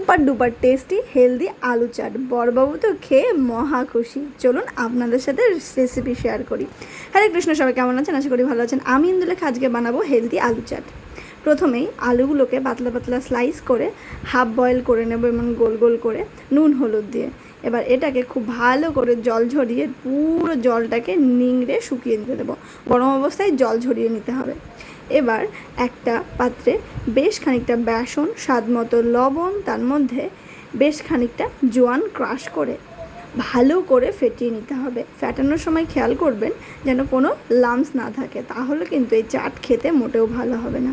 Super duper tasty healthy আলু চাট। বড়বাবু তো খেয়ে মহা খুশি। চলুন আপনাদের সাথে রেসিপি শেয়ার করি। হরে কৃষ্ণ, সবাই কেমন আছেন? আশা করি ভালো আছেন। আমি ইন্দুলেখা আজকে বানাবো হেলদি আলু চাট। প্রথমেই আলুগুলোকে পাতলা পাতলা স্লাইস করে হাফ বয়েল করে নেব, এবং গোল গোল করে নুন হলুদ দিয়ে। এবার এটাকে খুব ভালো করে জল ঝরিয়ে পুরো জলটাকে নিংড়ে শুকিয়ে নিতে দেবো। গরম অবস্থায় জল ঝরিয়ে নিতে হবে। এবার একটা পাত্রে বেশ খানিকটা বেসন, স্বাদ মতো লবণ, তার মধ্যে বেশ খানিকটা জোয়ান ক্রাশ করে ভালো করে ফেটিয়ে নিতে হবে। ফেটানোর সময় খেয়াল করবেন যেন কোনো লাম্পস না থাকে, তাহলে কিন্তু এই চাট খেতে মোটেও ভালো হবে না।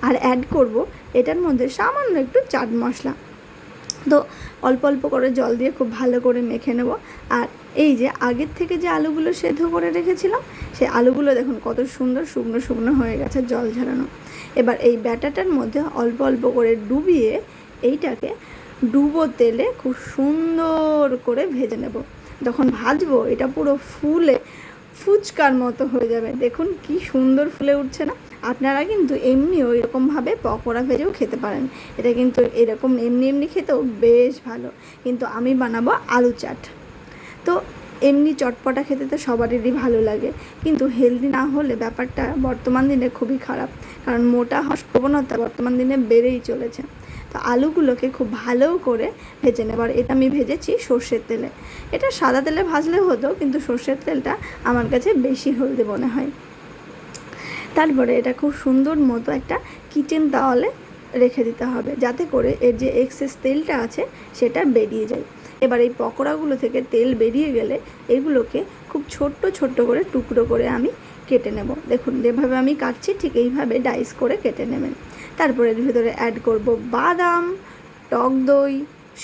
আর অ্যাড করব এটার মধ্যে সামান্য একটু চাট মশলা। তো অল্প অল্প করে জল দিয়ে খুব ভালো করে মেখে নেব। আর এই যে আগের থেকে যে আলুগুলো সেদ্ধ করে রেখেছিলাম, সেই আলুগুলো দেখুন কত সুন্দর শুকনো শুকনো হয়ে গেছে, জল ঝরানো। এবার এই ব্যাটারটার মধ্যে অল্প অল্প করে ডুবিয়ে এইটাকে ডুবো তেলে খুব সুন্দর করে ভেজে নেব। যখন ভাজবো এটা পুরো ফুলে ফুচকার মতো হয়ে যাবে। দেখুন কি সুন্দর ফুলে উঠছে না? আপনারা কিন্তু এমনিও এরকমভাবে পকোড়া ভেজেও খেতে পারেন। এটা কিন্তু এরকম এমনি এমনি খেতেও বেশ ভালো, কিন্তু আমি বানাবো আলু চাট। তো এমনি চটপটা খেতে তো সবারই ভালো লাগে, কিন্তু হেলদি না হলে ব্যাপারটা বর্তমান দিনে খুবই খারাপ, কারণ মোটা হওয়ার প্রবণতা বর্তমান দিনে বেড়েই চলেছে। তো আলুগুলোকে খুব ভালো করে ভেজে নেবার। এটা আমি ভেজেছি সর্ষের তেলে। এটা সাদা তেলে ভাজলে হতো, কিন্তু সর্ষের তেলটা আমার কাছে বেশি হেলদি মনে হয়। তারপরে এটা খুব সুন্দর মতো একটা কিচেন তাওয়ালে রেখে দিতে হবে, যাতে করে এর যে এক্সেস তেলটা আছে সেটা বেরিয়ে যায়। এবার এই পকোড়াগুলো থেকে তেল বেরিয়ে গেলে এগুলোকে খুব ছোট্ট ছোট্ট করে টুকরো করে আমি কেটে নেব। দেখুন যেভাবে আমি কাটছি ঠিক এইভাবে ডাইস করে কেটে নেবেন। তারপরে এর ভিতরে অ্যাড করব বাদাম, টক দই,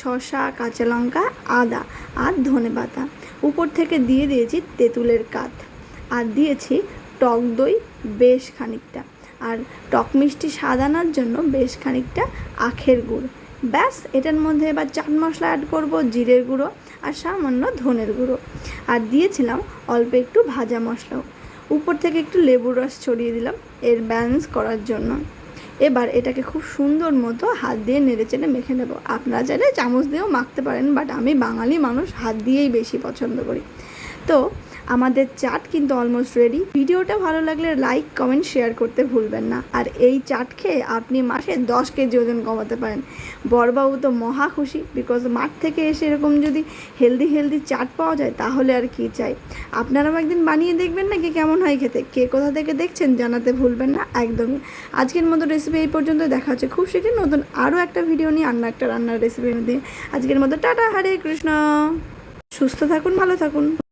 শসা, কাঁচা লঙ্কা, আদা আর ধনেপাতা। উপর থেকে দিয়ে দিয়েছি তেঁতুলের কাঠ, আর দিয়েছি টক দই বেশ খানিকটা, আর টক মিষ্টি স্বাদ আনার জন্য বেশ খানিকটা আখের গুড়। ব্যাস, এটার মধ্যে এবার চাট মশলা অ্যাড করব, জিরের গুঁড়ো আর সামান্য ধনের গুঁড়ো, আর দিয়েছিলাম অল্প একটু ভাজা মশলাও। উপর থেকে একটু লেবুর রস ছড়িয়ে দিলাম এর ব্যালেন্স করার জন্য। এবার এটাকে খুব সুন্দর মতো হাত দিয়ে নেড়েচেড়ে মেখে নেব। আপনারা চাইলে চামচ দিয়েও মাখতে পারেন, বাট আমি বাঙালি মানুষ, হাত দিয়েই বেশি পছন্দ করি। তো আমাদের চাট কিন্তু অলমোস্ট রেডি। ভিডিওটা ভালো লাগলে লাইক, কমেন্ট, শেয়ার করতে ভুলবেন না। আর এই চাট খেয়ে আপনি মাসে 10 কেজি ওজন কমাতে পারেন। বড়বাবু তো মহা খুশি, বিকজ মাঠ থেকে এসে এরকম যদি হেলদি চাট পাওয়া যায় তাহলে আর কি চাই। আপনারাও একদিন বানিয়ে দেখবেন নাকি কেমন হয় খেতে। কে কোথা থেকে দেখছেন জানাতে ভুলবেন না একদমই। আজকের মতো রেসিপি এই পর্যন্ত। দেখা হচ্ছে খুব শীঘ্রই নতুন আরও একটা ভিডিও নিয়ে, একটা রান্নার রেসিপি দিয়ে। আজকের মতো টাটা, হরে কৃষ্ণ। সুস্থ থাকুন, ভালো থাকুন।